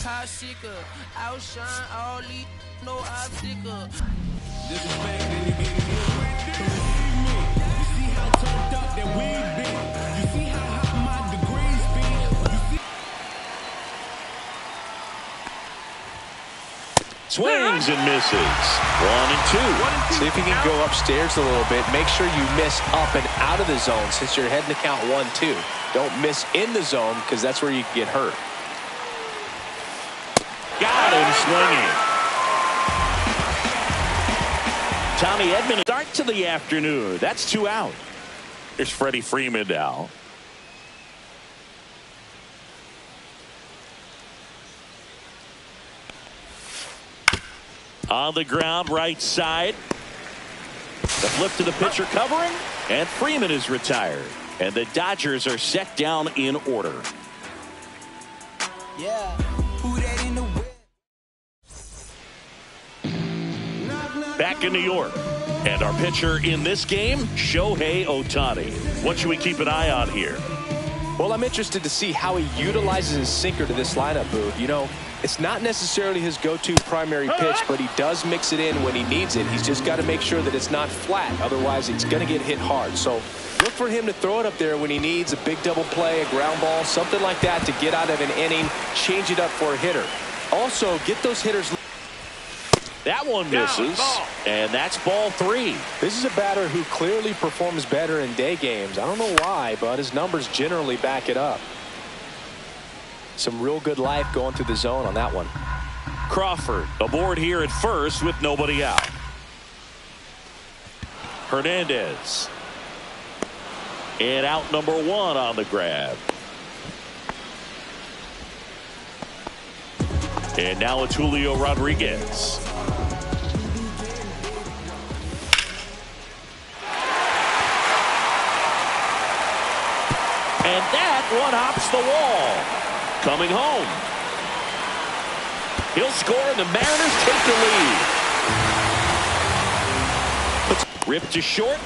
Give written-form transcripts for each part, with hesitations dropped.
Popsicle, outshine all these, no obstacle. This is back then you get it in. You see how turned up that we been. You see how hot my degrees been. You see Swings and misses. 1 and 2. See if you can go upstairs a little bit. Make sure you miss up and out of the zone since you're heading to count 1-2. Don't miss in the zone because that's where you can get hurt. Got him swinging. Tommy Edman start to the afternoon. That's 2 out. Here's Freddie Freeman now. On the ground, right side. The flip to the pitcher covering, and Freeman is retired. And the Dodgers are set down in order. Yeah, who that in the Back in New York. And our pitcher in this game, Shohei Ohtani. What should we keep an eye on here? Well, I'm interested to see how he utilizes his sinker to this lineup, Boo. You know, it's not necessarily his go-to primary pitch, but he does mix it in when he needs it. He's just got to make sure that it's not flat. Otherwise, it's going to get hit hard. So look for him to throw it up there when he needs a big double play, a ground ball, something like that to get out of an inning, change it up for a hitter. Also, get those hitters. That one misses, and that's ball 3. This is a batter who clearly performs better in day games. I don't know why, but his numbers generally back it up. Some real good life going through the zone on that one. Crawford aboard here at first with nobody out. Hernandez. And out number 1 on the grab. And now it's Julio Rodriguez. And that one hops the wall. Coming home. He'll score and the Mariners take the lead. Ripped to short.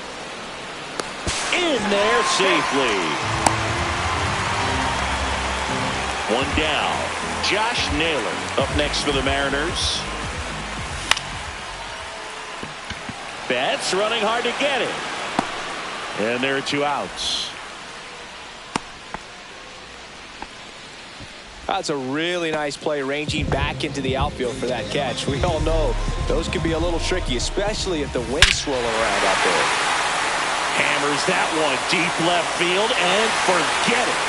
In there safely. 1 down. Josh Naylor up next for the Mariners. Betts running hard to get it. And there are 2 outs. That's a really nice play ranging back into the outfield for that catch. We all know those can be a little tricky, especially if the wind's swirling around out there. Hammers that one deep left field and forget it.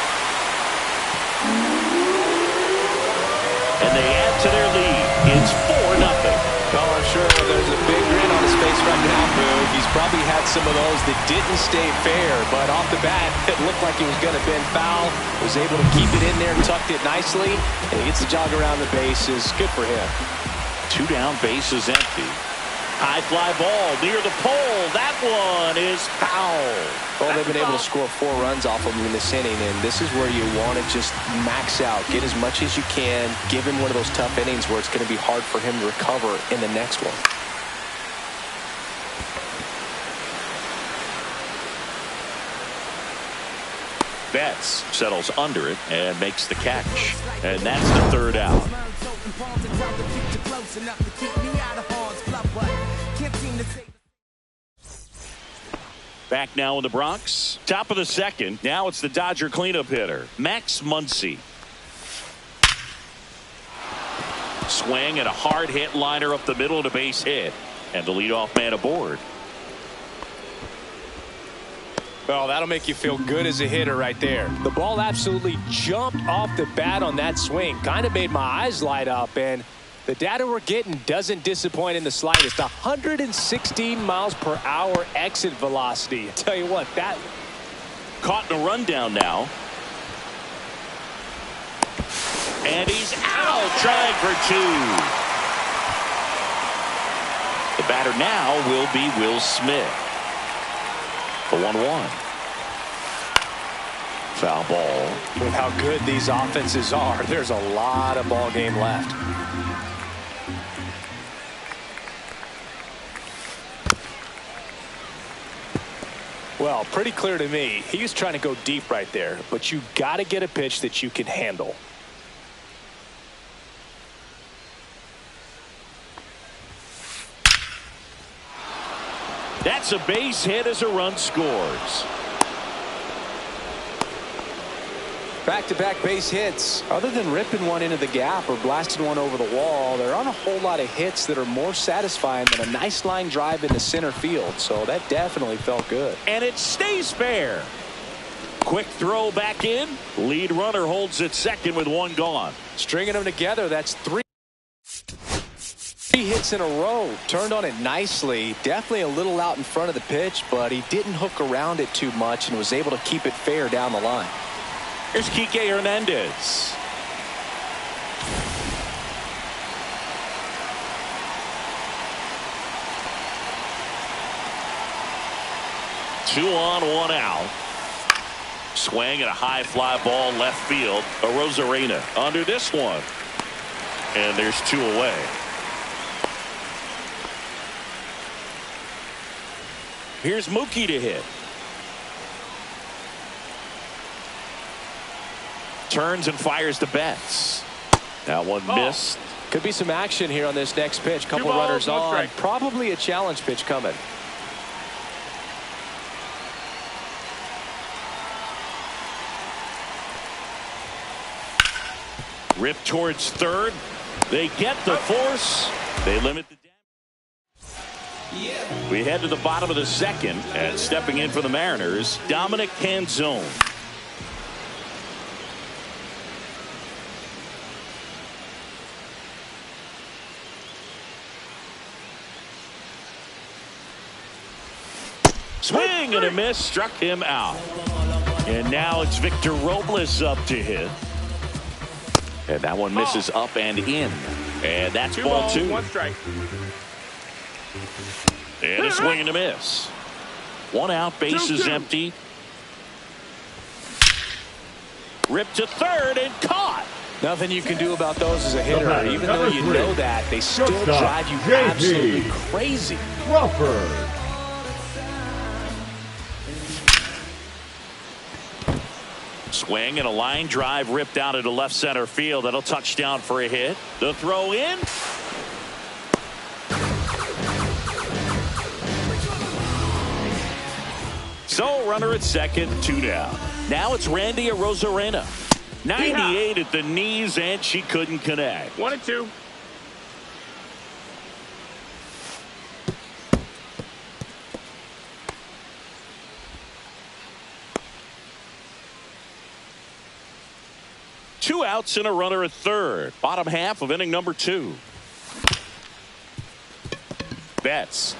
And they add to their lead. It's 4-0. Well, I'm sure there's a big grin on his face right now, Boo. He's probably had some of those that didn't stay fair, but off the bat, it looked like he was going to bend foul. Was able to keep it in there, tucked it nicely, and he gets the jog around the bases. Good for him. 2 down, bases empty. High fly ball near the pole. That one is foul. Well, they've been able to score 4 runs off of him in this inning, and this is where you want to just max out. Get as much as you can. Give him one of those tough innings where it's going to be hard for him to recover in the next one. Betts settles under it and makes the catch. And that's the 3rd out. Back now in the Bronx. Top of the 2nd. Now it's the Dodger cleanup hitter, Max Muncy. Swing and a hard hit liner up the middle of the base hit. And the leadoff man aboard. Well, that'll make you feel good as a hitter right there. The ball absolutely jumped off the bat on that swing. Kind of made my eyes light up, and the data we're getting doesn't disappoint in the slightest. 116 miles per hour exit velocity. I tell you what, that caught in a rundown now. And he's out, trying for 2. The batter now will be Will Smith. The 1-1. Foul ball. With how good these offenses are, there's a lot of ball game left. Well, pretty clear to me. He was trying to go deep right there, but you got to get a pitch that you can handle. That's a base hit as a run scores. Back-to-back base hits. Other than ripping one into the gap or blasting one over the wall, there aren't a whole lot of hits that are more satisfying than a nice line drive into center field. So that definitely felt good. And it stays fair. Quick throw back in. Lead runner holds at second with one gone. Stringing them together, that's three hits in a row. Turned on it nicely. Definitely a little out in front of the pitch, but he didn't hook around it too much and was able to keep it fair down the line. Here's Kike Hernandez. Two on, one out. Swing and a high fly ball left field. Arozarena under this one. And there's two away. Here's Mookie to hit. Turns and fires to Betts. That one missed. Could be some action here on this next pitch. Couple runners on. Probably a challenge pitch coming. Rip towards third. They get the force. They limit the damage. We head to the bottom of the second, and stepping in for the Mariners, Dominic Canzone. Swing and a miss, struck him out. And now it's Victor Robles up to hit. And that one misses up and in. And that's ball two. One strike. And a swing and a miss. One out, bases empty. Ripped to third and caught. Nothing you can do about those as a hitter. Even though you know that, they still drive you absolutely crazy. Crawford. Swing and a line drive ripped out into left center field. That'll touch down for a hit. The throw in. So runner at second, two down. Now it's Randy Arozarena. 98 at the knees, and she couldn't connect. 1-2. Two outs and a runner at third. Bottom half of inning number 2. Betts.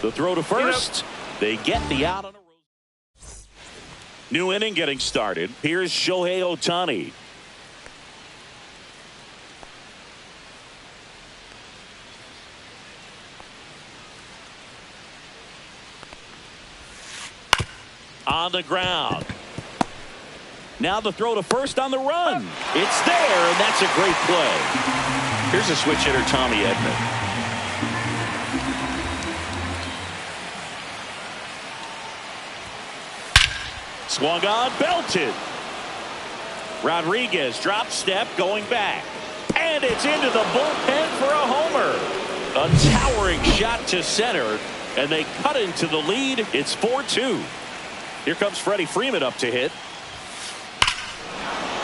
The throw to first. They get the out on a row. New inning getting started. Here's Shohei Ohtani. On the ground. Now the throw to first on the run. It's there, and that's a great play. Here's a switch hitter, Tommy Edman. Swung on, belted. Rodriguez drop step going back. And it's into the bullpen for a homer. A towering shot to center, and they cut into the lead. It's 4-2. Here comes Freddie Freeman up to hit.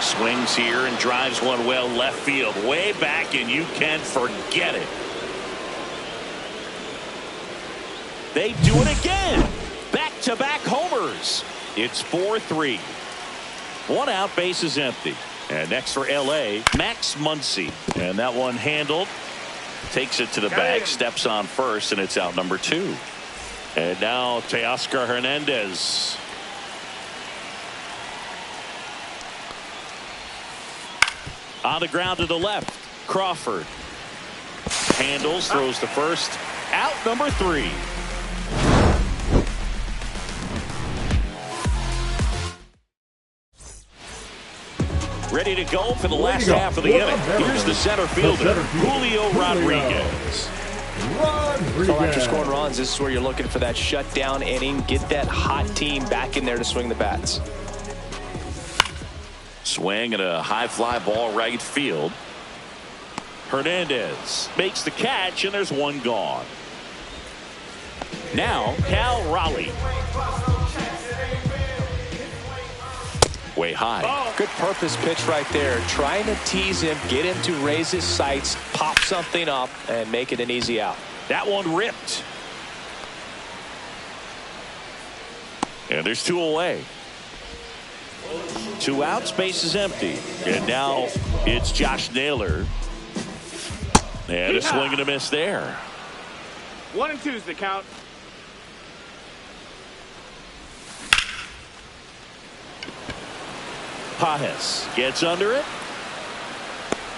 Swings here and drives one well left field, way back, and you can forget it. They do it again. Back-to-back homers. It's 4-3. One out, base is empty. And next for L.A., Max Muncy. And that one handled. Takes it to the bag, steps on first, and it's out number 2. And now Teoscar Hernandez. On the ground to the left. Crawford. Handles, throws to first. Out number 3. Ready to go for the last half of the inning. Here's the center fielder, Julio Rodriguez. So after scoring runs, this is where you're looking for that shutdown inning. Get that hot team back in there to swing the bats. Swing and a high fly ball right field. Hernandez makes the catch, and there's one gone. Now, Cal Raleigh. Way high. Good purpose pitch right there. Trying to tease him, get him to raise his sights, pop something up, and make it an easy out. That one ripped. And there's 2 away. 2 outs, base is empty. And now it's Josh Naylor. And a swing and a miss there. 1 and 2 is the count. Pajes gets under it.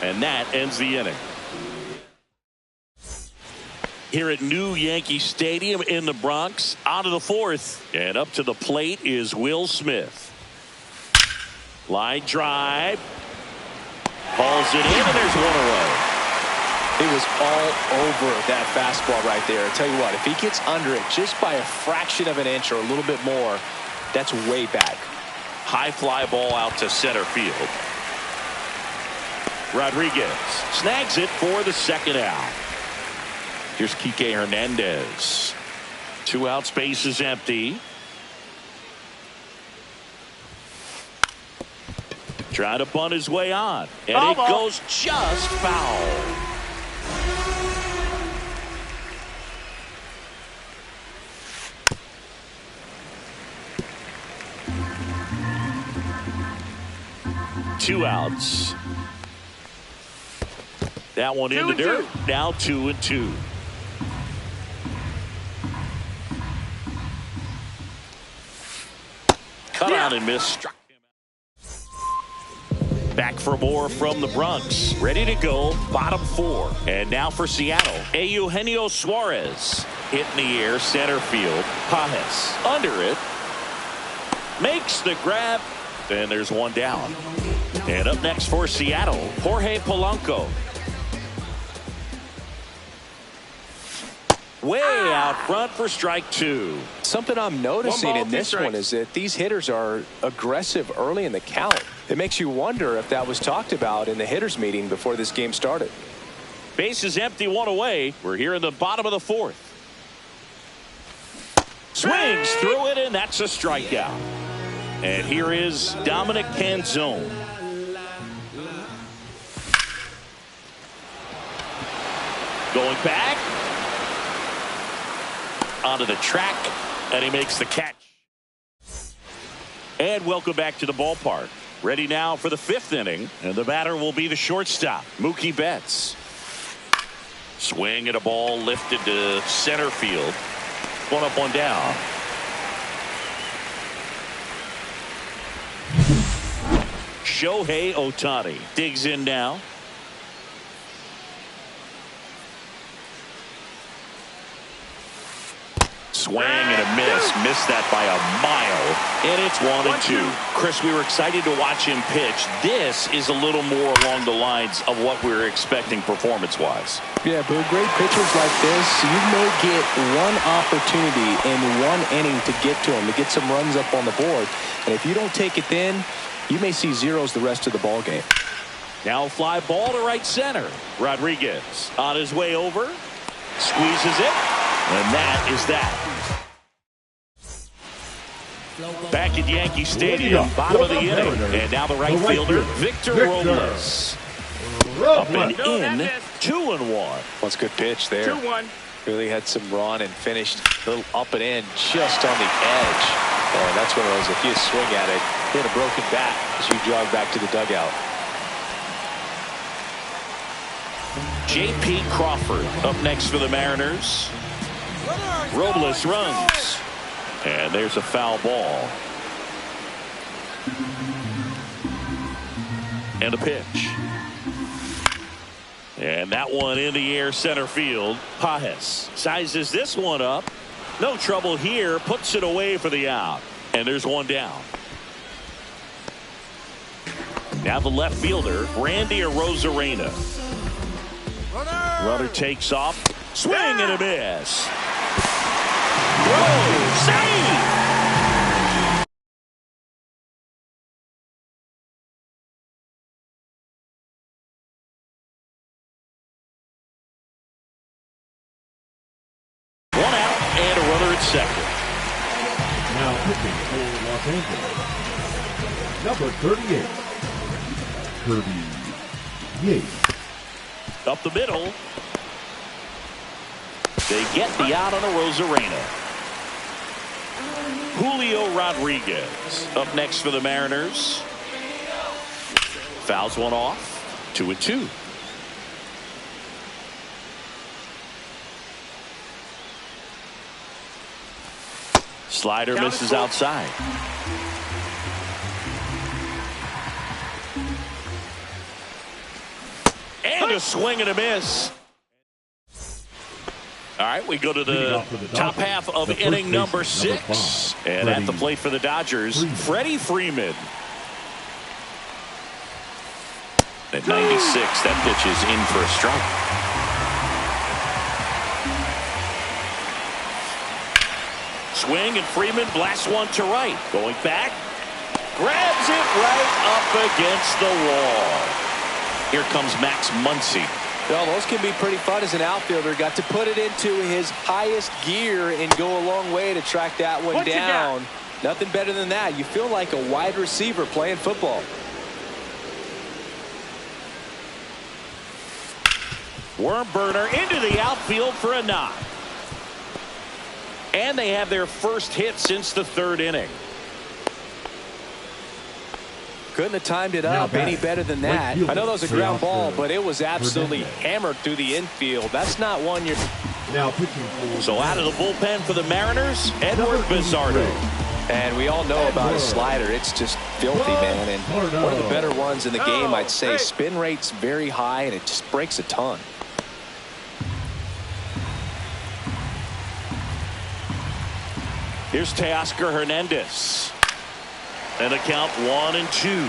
And that ends the inning. Here at New Yankee Stadium in the Bronx, out of the 4th. And up to the plate is Will Smith. Line drive. Hauls it in, and there's 1 away. It was all over that fastball right there. I tell you what, if he gets under it just by a fraction of an inch or a little bit more, that's way back. High fly ball out to center field. Rodriguez snags it for the 2nd out. Here's Kike Hernandez. 2 outs, base is empty. Trying to bunt his way on. And it goes just foul. Two outs. That one in the dirt. Now 2 and 2. Cut out and missed. Struck him out. Back for more from the Bronx. Ready to go. Bottom 4. And now for Seattle. Eugenio Suarez. Hit in the air. Center field. Pajes under it. Makes the grab. And there's 1 down. And up next for Seattle, Jorge Polanco. Way out front for strike 2. Something I'm noticing in this one is that these hitters are aggressive early in the count. It makes you wonder if that was talked about in the hitters meeting before this game started. Base is empty, 1 away. We're here in the bottom of the 4th. Swings through it, and that's a strikeout. And here is Dominic Canzone. Going back. Onto the track. And he makes the catch. And welcome back to the ballpark. Ready now for the 5th inning. And the batter will be the shortstop, Mookie Betts. Swing and a ball lifted to center field. 1 up, 1 down. Shohei Ohtani digs in now. Swing and a miss. Missed that by a mile. And it's 1 and 2. Chris, we were excited to watch him pitch. This is a little more along the lines of what we were expecting performance-wise. Yeah, but great pitchers like this, you may get one opportunity in 1 inning to get to him, to get some runs up on the board. And if you don't take it then, you may see zeros the rest of the ball game. Now fly ball to right center. Rodriguez on his way over. Squeezes it. And that is that. Back at Yankee Stadium, bottom of the inning. And now the right fielder, Victor Robles. Up and in, 2 and 1. Well, it's a good pitch there. 2-1. Really had some run and finished a little up and in just on the edge. And that's one of those, if you swing at it, hit a broken bat as you jog back to the dugout. J.P. Crawford up next for the Mariners. Robles runs. And there's a foul ball. And a pitch. And that one in the air center field. Pajes sizes this one up. No trouble here. Puts it away for the out. And there's 1 down. Now the left fielder, Randy Arozarena. Runner takes off. Swing and a miss. Whoa, save! One out and a runner second. Now pitching for Los Angeles, number 38, Kirby Yates. Up the middle. They get the out on a Rosarena. Julio Rodriguez up next for the Mariners. Fouls one off. 2-2. Slider misses outside. And a swing and a miss. All right, we go to the top half of inning number 6. And at the plate for the Dodgers, Freddie Freeman. At 96, that pitch is in for a strike. Swing, and Freeman blasts one to right. Going back. Grabs it right up against the wall. Here comes Max Muncy. Well, those can be pretty fun as an outfielder. Got to put it into his highest gear and go a long way to track that one down. Nothing better than that. You feel like a wide receiver playing football. Worm burner into the outfield for a knock. And they have their first hit since the 3rd inning. Couldn't have timed it up any better than that. I know that was a ground ball, but it was absolutely hammered through the infield. That's not one you're... Now pitching for... So out of the bullpen for the Mariners, Edward Bizzardo. And we all know about his slider. It's just filthy, man. And one of the better ones in the game, I'd say. Spin rate's very high, and it just breaks a ton. Here's Teoscar Hernandez. And a count 1-2.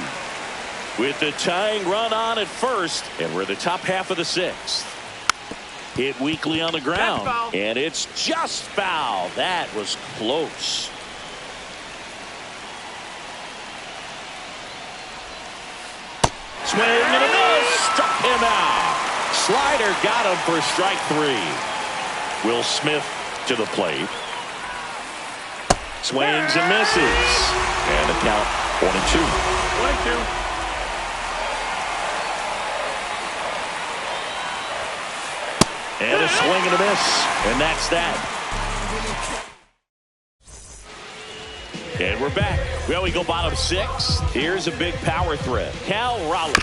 With the tying run on at first, and we're the top half of the 6th. Hit weakly on the ground, and it's just foul. That was close. Swing and a miss. Struck him out. Slider got him for strike 3. Will Smith to the plate. Swings and misses. And a count 1-2. 1-2. And a swing and a miss. And that's that. And we're back. Well, we go bottom 6. Here's a big power threat. Cal Raleigh.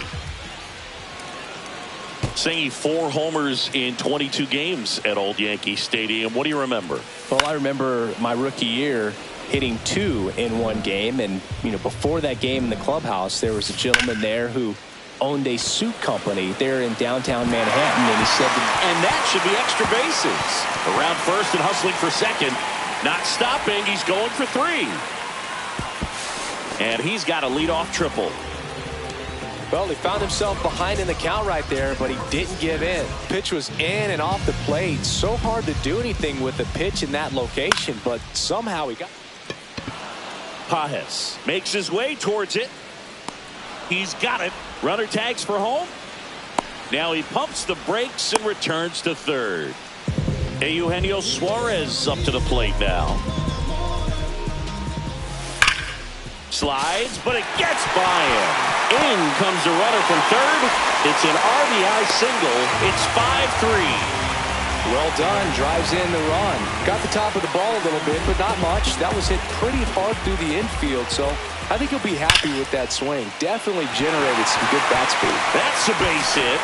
Singing 4 homers in 22 games at Old Yankee Stadium. What do you remember? Well, I remember my rookie year hitting 2 in one game. And, you know, before that game in the clubhouse, there was a gentleman there who owned a suit company there in downtown Manhattan. And he said, and that should be extra bases. Around first and hustling for second. Not stopping. He's going for 3. And he's got a leadoff triple. Well, he found himself behind in the count right there, but he didn't give in. Pitch was in and off the plate. So hard to do anything with the pitch in that location, but somehow he got. Pajes makes his way towards it. He's got it. Runner tags for home. Now he pumps the brakes and returns to third. Eugenio Suarez up to the plate now. Slides, but it gets by him. In comes the runner from third. It's an RBI single. It's 5-3. Well done. Drives in the run. Got the top of the ball a little bit, but not much. That was hit pretty hard through the infield, so I think he'll be happy with that swing. Definitely generated some good bat speed. That's a base hit.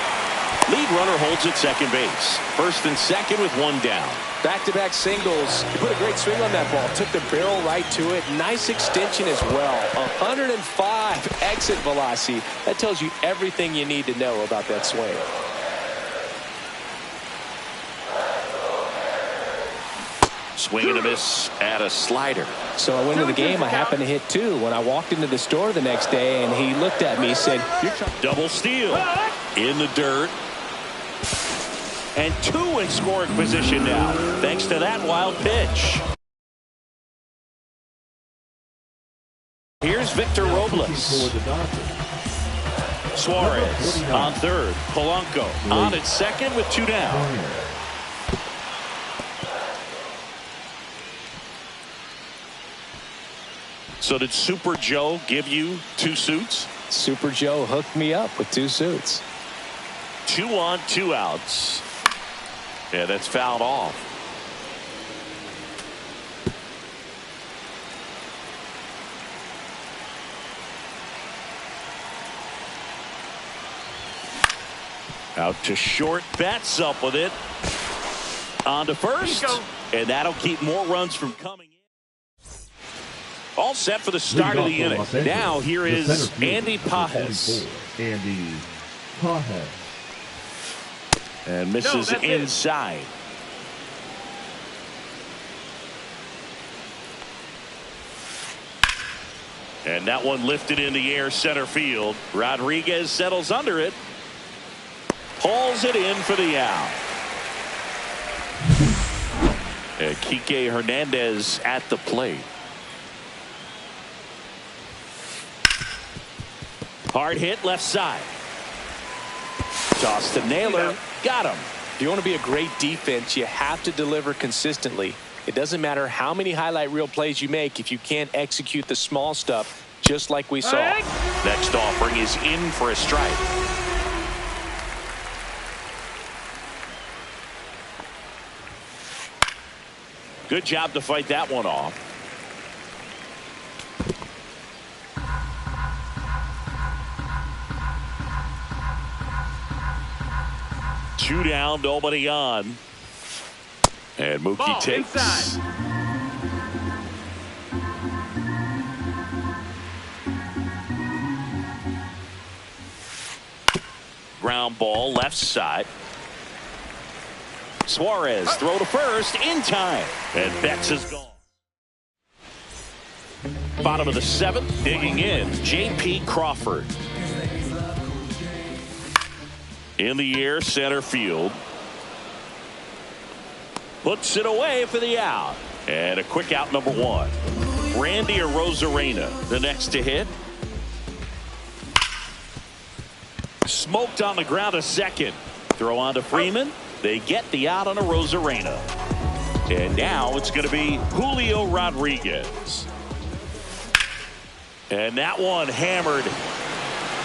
Lead runner holds at second base. First and second with 1 down. Back-to-back singles. He put a great swing on that ball. Took the barrel right to it. Nice extension as well. 105 exit velocity. That tells you everything you need to know about that swing. Swing and a miss at a slider. So I went into the game. I happened to hit 2. When I walked into the store the next day, and he looked at me and said, "You're double steal in the dirt." And 2 in scoring position now, thanks to that wild pitch. Here's Victor Robles. Suarez on third. Polanco on at second with 2 down. So did Super Joe give you 2 suits? Super Joe hooked me up with 2 suits. 2 on, 2 outs. Yeah, that's fouled off. Out to short, bats up with it. On to first, and that'll keep more runs from coming in. All set for the start of the inning. Now here is Andy Pajes. Andy Pajes. And misses inside. And that one lifted in the air center field. Rodriguez settles under it. Pulls it in for the out. And Kike Hernandez at the plate. Hard hit left side. Toss to Naylor. Got him. If you want to be a great defense, you have to deliver consistently. It doesn't matter how many highlight reel plays you make if you can't execute the small stuff, just like we saw. Next offering is in for a strike. Good job to fight that one off. Two down, nobody on. And Mookie Ball takes. Inside. Ground ball left side. Suarez throw to first in time. And Betts is gone. Bottom of the 7th, digging in, J.P. Crawford. In the air, center field. Puts it away for the out. And a quick out, number 1. Randy Arozarena, the next to hit. Smoked on the ground a second. Throw on to Freeman. They get the out on Arozarena. And now it's going to be Julio Rodriguez. And that one hammered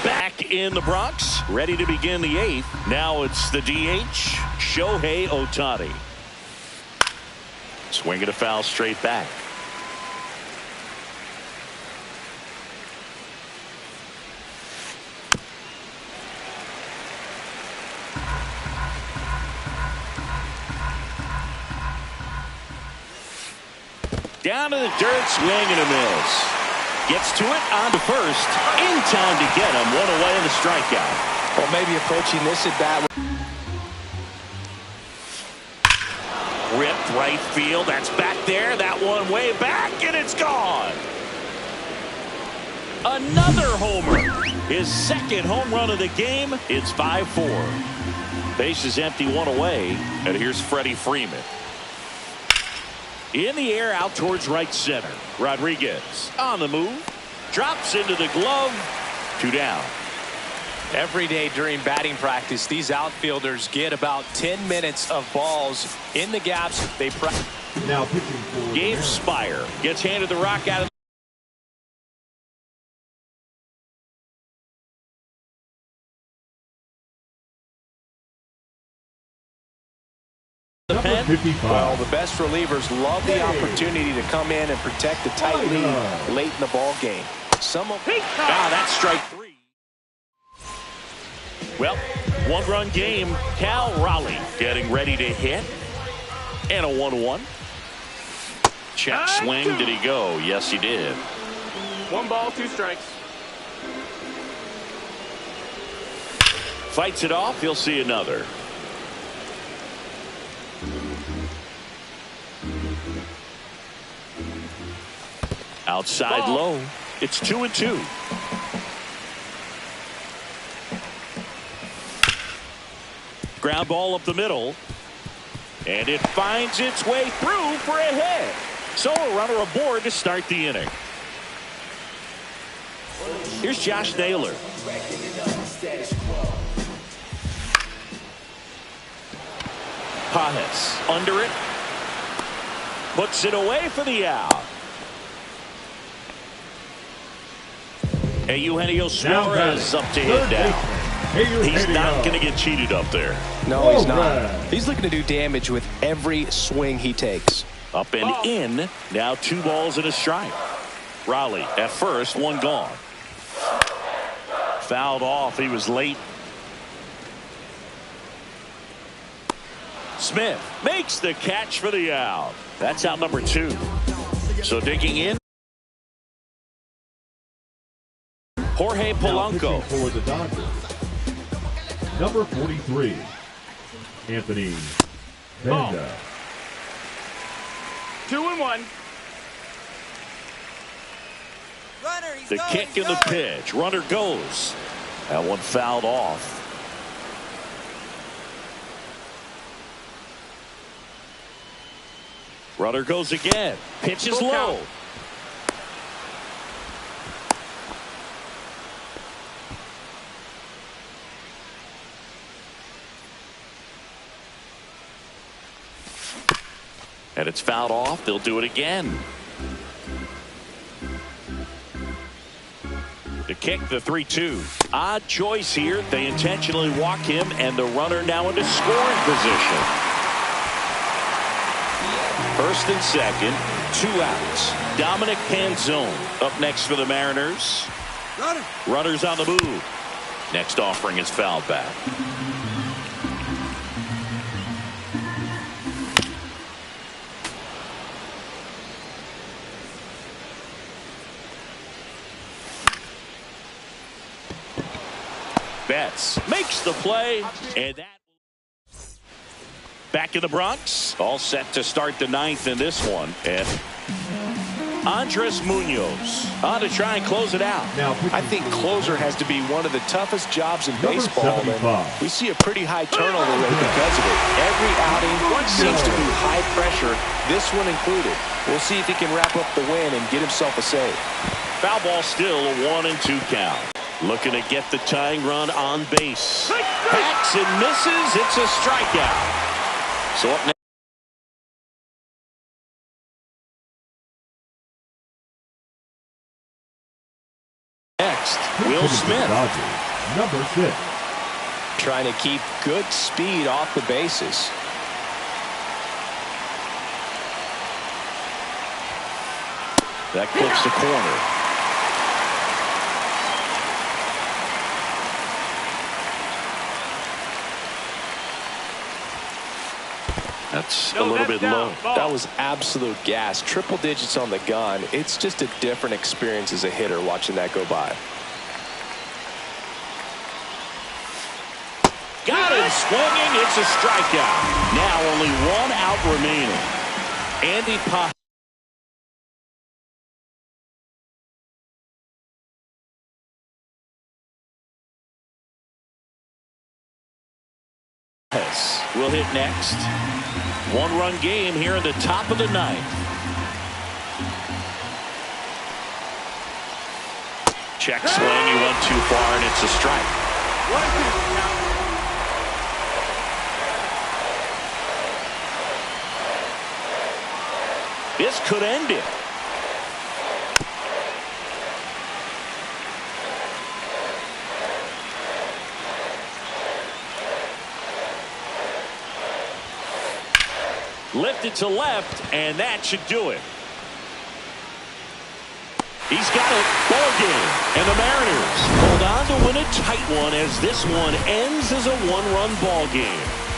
back in the Bronx. Ready to begin the 8th. Now it's the DH, Shohei Ohtani. Swinging a foul straight back. Down to the dirt, swing and a miss. Gets to it, on to first. In time to get him. One away in the strikeout. Or maybe approaching this at bat. Ripped right field. That's back there. That one way back, and it's gone. Another homer. His 2nd home run of the game. It's 5-4. Base is empty, one away. And here's Freddie Freeman. In the air, out towards right center. Rodriguez on the move. Drops into the glove. 2 down. Every day during batting practice, these outfielders get about 10 minutes of balls in the gaps. They practice. Now pitching for Gabe Spire gets handed the rock out of the pen. 55. Well, the best relievers love the opportunity to come in and protect a tight lead late in the ball game. That's strike 3. Well, 1-run game. Cal Raleigh getting ready to hit. And a 1-1. Check swing. Did he go? Yes, he did. 1 ball, 2 strikes. Fights it off. He'll see another. Outside low. It's 2-2. Ground ball up the middle. And it finds its way through for a hit. So a runner aboard to start the inning. Here's Josh Naylor. Pajes under it. Puts it away for the out. Hey, Eugenio Now Suarez batting, up to hit third down. baseman, He's not Eugenio. going to get cheated up there. No, he's not. Alright. He's looking to do damage with every swing he takes. Up and in. Now 2 balls and a strike. Raleigh at first, 1 gone. Fouled off. He was late. Smith makes the catch for the out. That's out number 2. So digging in, Jorge Now Polanco. pitching for the Dodgers. Number 43, Anthony Banda. 2-1. Runner, he's The going, kick he's and the going. pitch. Runner goes. That one fouled off. Runner goes again. Pitch is Full low. count. And it's fouled off. They'll do it again. The kick, the 3-2. Odd choice here. They intentionally walk him, and the runner now into scoring position. First and second, 2 outs. Dominic Canzone up next for the Mariners. Runners on the move. Next offering is fouled back. Betts makes the play, and that back in the Bronx, all set to start the 9th in this one. And Andres Munoz on to try and close it out. Now I think closer has to be one of the toughest jobs in Number baseball. 75. And we see a pretty high turnover rate because of it. Every outing seems to be high pressure, this one included. We'll see if he can wrap up the win and get himself a save. Foul ball still, a 1-2 count. Looking to get the tying run on base. Hacks and misses. It's a strikeout. So up next, Will Pitching for the Smith. Dodgers. Number 6, Trying to keep good speed off the bases. That clips the corner. That's a little bit low. That was absolute gas. Triple digits on the gun. It's just a different experience as a hitter watching that go by. Got him swinging. It's a strikeout. Now only 1 out remaining. Andy Pajes will hit next. 1-run game here in the top of the 9th. Check swing. He went too far, and it's a strike. 1-2 count. This could end it. Lifted to left, and that should do it. He's got it. Ball game. And the Mariners hold on to win a tight one as this one ends as a 1-run ball game.